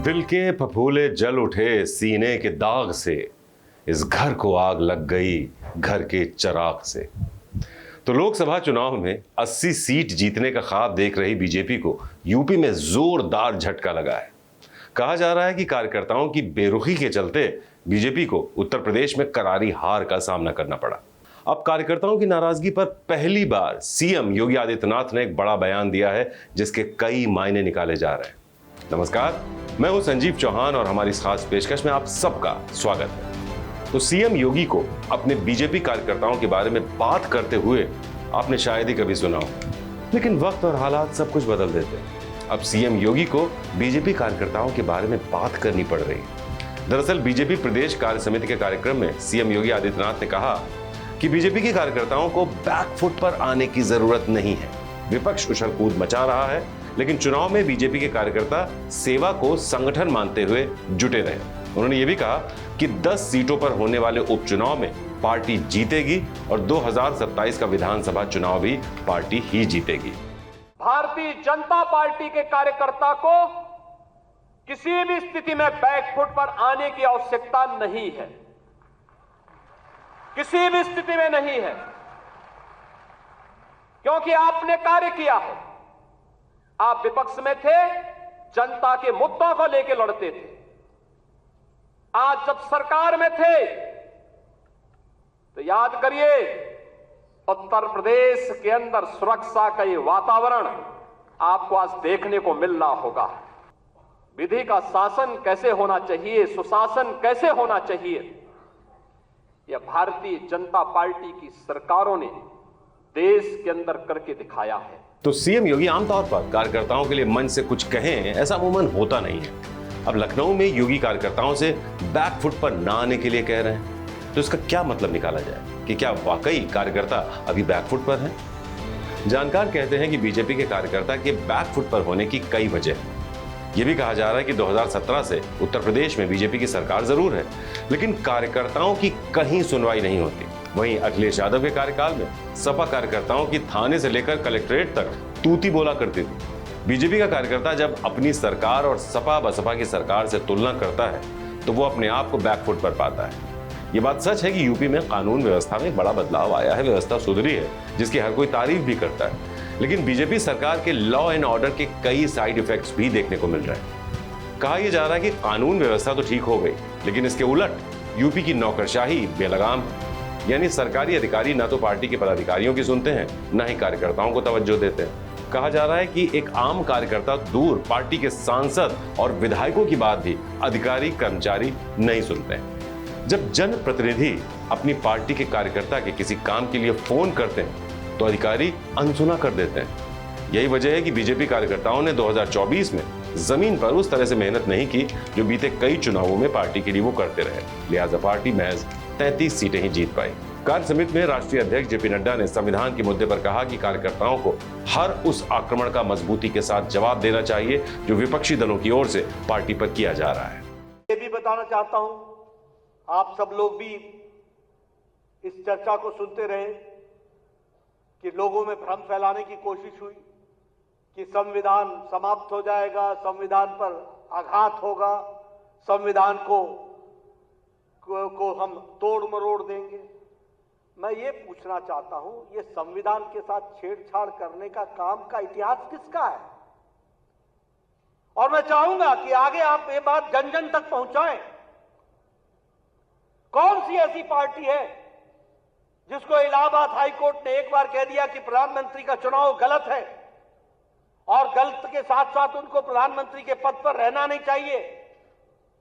दिल के फफूले जल उठे सीने के दाग से, इस घर को आग लग गई घर के चराग से। तो लोकसभा चुनाव में 80 सीट जीतने का ख्वाब देख रही बीजेपी को यूपी में जोरदार झटका लगा है। कहा जा रहा है कि कार्यकर्ताओं की बेरुखी के चलते बीजेपी को उत्तर प्रदेश में करारी हार का सामना करना पड़ा। अब कार्यकर्ताओं की नाराजगी पर पहली बार सीएम योगी आदित्यनाथ ने एक बड़ा बयान दिया है, जिसके कई मायने निकाले जा रहे हैं। नमस्कार, मैं हूं संजीव चौहान और हमारी इस खास पेशकश में आप सबका स्वागत है। तो सीएम योगी को अपने बीजेपी कार्यकर्ताओं के बारे में बात करते हुए आपने शायद ही कभी सुना हो, लेकिन वक्त और हालात सब कुछ बदल देते हैं। अब सीएम योगी को बीजेपी कार्यकर्ताओं के बारे में बात करनी पड़ रही है। दरअसल बीजेपी प्रदेश कार्य समिति के कार्यक्रम में सीएम योगी आदित्यनाथ ने कहा कि बीजेपी के कार्यकर्ताओं को बैकफुट पर आने की जरूरत नहीं है। विपक्ष उछल कूद मचा रहा है, लेकिन चुनाव में बीजेपी के कार्यकर्ता सेवा को संगठन मानते हुए जुटे रहे। उन्होंने ये भी कहा कि 10 सीटों पर होने वाले उपचुनाव में पार्टी जीतेगी और 2027 का विधानसभा चुनाव भी पार्टी ही जीतेगी। भारतीय जनता पार्टी के कार्यकर्ता को किसी भी स्थिति में बैकफुट पर आने की आवश्यकता नहीं है, किसी भी स्थिति में नहीं है, क्योंकि आपने कार्य किया है। आप विपक्ष में थे, जनता के मुद्दों को लेकर लड़ते थे। आज जब सरकार में थे तो याद करिए, उत्तर प्रदेश के अंदर सुरक्षा का ये वातावरण आपको आज देखने को मिल रहा होगा। विधि का शासन कैसे होना चाहिए, सुशासन कैसे होना चाहिए, यह भारतीय जनता पार्टी की सरकारों ने देश के अंदर करके दिखाया है। तो सीएम योगी आमतौर पर कार्यकर्ताओं के लिए मन से कुछ कहें, ऐसा अमूमन होता नहीं है। अब लखनऊ में योगी कार्यकर्ताओं से बैकफुट पर ना आने के लिए कह रहे हैं, तो इसका क्या मतलब निकाला जाए कि क्या वाकई कार्यकर्ता अभी बैकफुट पर हैं? जानकार कहते हैं कि बीजेपी के कार्यकर्ता के बैकफुट पर होने की कई वजह है। यह भी कहा जा रहा है कि 2017 से उत्तर प्रदेश में बीजेपी की सरकार जरूर है, लेकिन कार्यकर्ताओं की कहीं सुनवाई नहीं होती। वहीं अखिलेश यादव के कार्यकाल में सपा कार्यकर्ताओं की थाने से लेकर कलेक्ट्रेट तक तूती बोला करती थी। बीजेपी का कार्यकर्ता जब अपनी सरकार और सपा बसपा की सरकार से तुलना करता है तो वो अपने आप को बैकफुट पर पाता है। ये बात सच है कि यूपी में कानून व्यवस्था में बड़ा बदलाव आया है, व्यवस्था सुधरी है, जिसकी हर कोई तारीफ भी करता है। लेकिन बीजेपी सरकार के लॉ एंड ऑर्डर के कई साइड इफेक्ट्स भी देखने को मिल रहे हैं। कहा यह जा रहा है कि कानून व्यवस्था तो ठीक हो गई, लेकिन इसके उलट यूपी की नौकरशाही बेलगाम है। यानी सरकारी अधिकारी ना तो पार्टी के पदाधिकारियों की सुनते हैं, ना ही कार्यकर्ताओं को तवज्जो देते हैं। कहा जा रहा है कि एक आम कार्यकर्ता दूर पार्टी के सांसद और विधायकों की बात भी अधिकारी कर्मचारी नहीं सुनते हैं। जब जनप्रतिनिधि अपनी पार्टी के कार्यकर्ता के किसी काम के लिए फोन करते हैं तो अधिकारी अनसुना कर देते हैं। यही वजह है कि बीजेपी कार्यकर्ताओं ने 2024 में जमीन पर उस तरह से मेहनत नहीं की जो बीते कई चुनावों में पार्टी के लिए वो करते रहे। लिहाजा पार्टी महज 33 सीटें ही जीत पाई। कार्य समिति में राष्ट्रीय अध्यक्ष जेपी नड्डा ने संविधान के मुद्दे पर कहा कि कार्यकर्ताओं को हर उस आक्रमण का मजबूती के साथ जवाब देना चाहिए जो विपक्षी दलों की ओर से पार्टी पर किया जा रहा है। ये भी बताना चाहता हूं, आप सब लोग भी इस चर्चा को सुनते रहे कि लोगों में भ्रम फैलाने की कोशिश हुई कि संविधान समाप्त हो जाएगा, संविधान पर आघात होगा, संविधान को हम तोड़ मरोड़ देंगे। मैं ये पूछना चाहता हूं, ये संविधान के साथ छेड़छाड़ करने का काम का इतिहास किसका है? और मैं चाहूंगा कि आगे आप ये बात जन जन तक पहुंचाएं। कौन सी ऐसी पार्टी है जिसको इलाहाबाद हाई कोर्ट ने एक बार कह दिया कि प्रधानमंत्री का चुनाव गलत है और गलत के साथ साथ उनको प्रधानमंत्री के पद पर रहना नहीं चाहिए,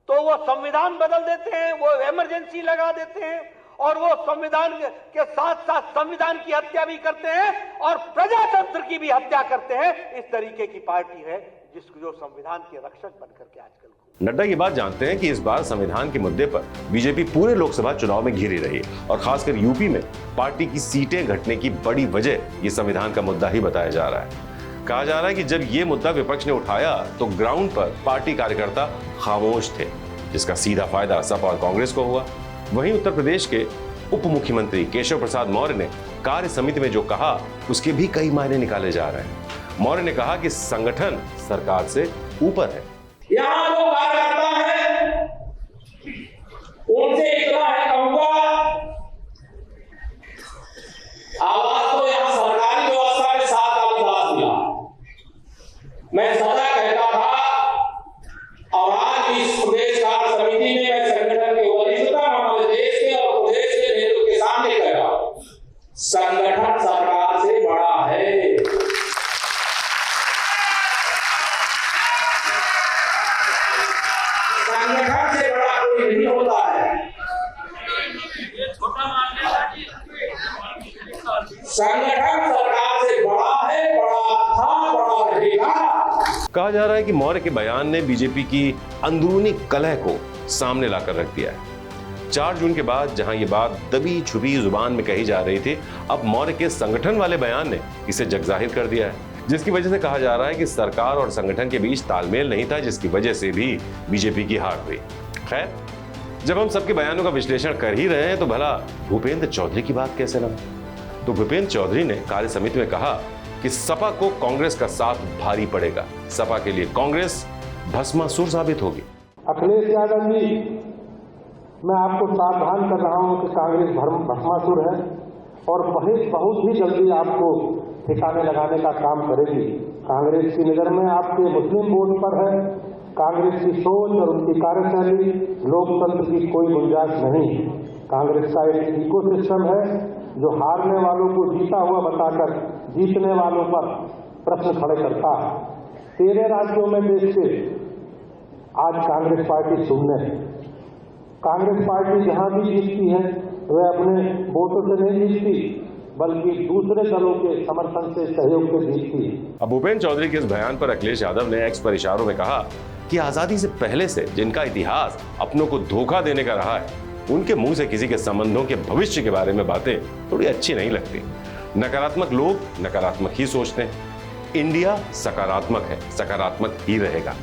तो वो संविधान बदल देते हैं, वो इमरजेंसी लगा देते हैं और वो संविधान के साथ साथ संविधान की हत्या भी करते हैं और प्रजातंत्र की भी हत्या करते हैं। इस तरीके की पार्टी है जो संविधान के रक्षक बनकर के आजकल। नड्डा ये बात जानते हैं कि इस बार संविधान के मुद्दे पर बीजेपी पूरे लोकसभा चुनाव में घिरी रही और खासकर यूपी में पार्टी की सीटें घटने की बड़ी वजह ये संविधान का मुद्दा ही बताया जा रहा है। कहा जा रहा है कि जब ये मुद्दा विपक्ष ने उठाया तो ग्राउंड पर पार्टी कार्यकर्ता खामोश थे, जिसका सीधा फायदा सपा और कांग्रेस को हुआ। वहीं उत्तर प्रदेश के उप मुख्यमंत्री केशव प्रसाद मौर्य ने कार्य समिति में जो कहा उसके भी कई मायने निकाले जा रहे हैं। मौर्य ने कहा कि संगठन सरकार से ऊपर है। यहाँ जो कार्यकर्ता है उनसे इतना है कहूंगा, आवाज तो यहाँ सरकारी व्यवस्था में 7 आवाज मिला। मैं सदा कहता था और आज इस प्रदेश कार्य समिति में मैं संगठन के वरिष्ठता हमारे देश के और प्रदेश के नेतृत्व के सामने कह रहा हूं, संगठन सरकार से बड़ा है। संगठन से बड़ा कोई नहीं होता है। संगठन सरकार से बड़ा है, बड़ा था, बड़ा रहेगा। कहा जा रहा है कि मौर्य के बयान ने बीजेपी की अंदरूनी कलह को सामने लाकर रख दिया है। 4 जून के बाद जहां ये बात दबी छुपी जुबान में कही जा रही थी, अब मौर्य के संगठन वाले बयान ने इसे जगजाहिर कर दिया है, जिसकी वजह से कहा जा रहा है कि सरकार और संगठन के बीच तालमेल नहीं था, जिसकी वजह से भी बीजेपी की हार हुई। खैर, जब हम सबके बयानों का विश्लेषण कर ही रहे हैं तो भला भूपेंद्र चौधरी की बात कैसे ना? तो भूपेंद्र चौधरी ने कार्य समिति में कहा कि सपा को कांग्रेस का साथ भारी पड़ेगा, सपा के लिए कांग्रेस भस्मासुर साबित होगी। अखिलेश यादव जी, मैं आपको सावधान कर रहा हूं कि कांग्रेस भस्मासुर है और बहुत ही जल्दी आपको ठिकाने लगाने का काम करेगी। कांग्रेस की नजर में आपके मुस्लिम वोट पर है। कांग्रेस की सोच और उनकी कार्यशैली लोकतंत्र की कोई गुंजाइश नहीं। कांग्रेस का एक इकोसिस्टम है जो हारने वालों को जीता हुआ बताकर जीतने वालों पर प्रश्न खड़े करता है। 13 राज्यों में देश के आज कांग्रेस पार्टी शून्य है। कांग्रेस पार्टी जहां भी जीतती है वह अपने वोटों से नहीं जीतती, बल्कि दूसरे दलों के समर्थन से, सहयोग से जीतती है। अब भूपेंद्र चौधरी के इस बयान पर अखिलेश यादव ने एक्स पर इशारों में कहा कि आजादी से पहले से जिनका इतिहास अपनों को धोखा देने का रहा है, उनके मुंह से किसी के संबंधों के भविष्य के बारे में बातें थोड़ी अच्छी नहीं लगती। नकारात्मक लोग नकारात्मक ही सोचते हैं। इंडिया सकारात्मक है, सकारात्मक ही रहेगा।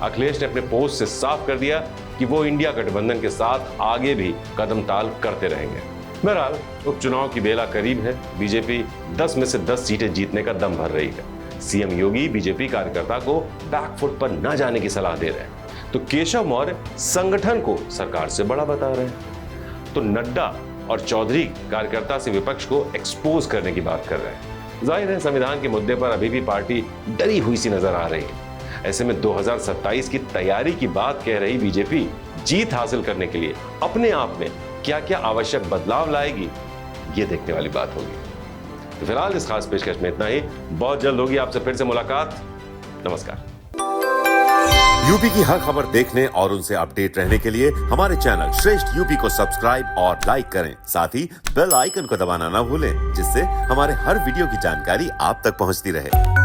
अखिलेश ने अपने पोस्ट से साफ कर दिया कि वो इंडिया गठबंधन के साथ आगे भी कदम ताल करते रहेंगे। बहरहाल, उपचुनाव की बेला करीब है। बीजेपी 10 में से 10 सीटें जीतने का दम भर रही है। सीएम योगी बीजेपी कार्यकर्ता को बैकफुट पर न जाने की सलाह दे रहे हैं, तो केशव मौर्य संगठन को सरकार से बड़ा बता रहे हैं। तो नड्डा और चौधरी कार्यकर्ता से विपक्ष को एक्सपोज करने की बात कर रहे हैं। जाहिर है, संविधान के मुद्दे पर अभी भी पार्टी डरी हुई सी नजर आ रही है। ऐसे में 2027 की तैयारी की बात कह रही बीजेपी जीत हासिल करने के लिए अपने आप में क्या क्या आवश्यक बदलाव लाएगी, ये देखने वाली बात होगी। तो फिलहाल इस खास पेशकश में इतना ही। बहुत जल्द होगी आपसे फिर से मुलाकात। नमस्कार। यूपी की हर खबर देखने और उनसे अपडेट रहने के लिए हमारे चैनल श्रेष्ठ यूपी को सब्सक्राइब और लाइक करें। साथ ही बेल आइकन को दबाना ना भूलें, जिससे हमारे हर वीडियो की जानकारी आप तक पहुंचती रहे।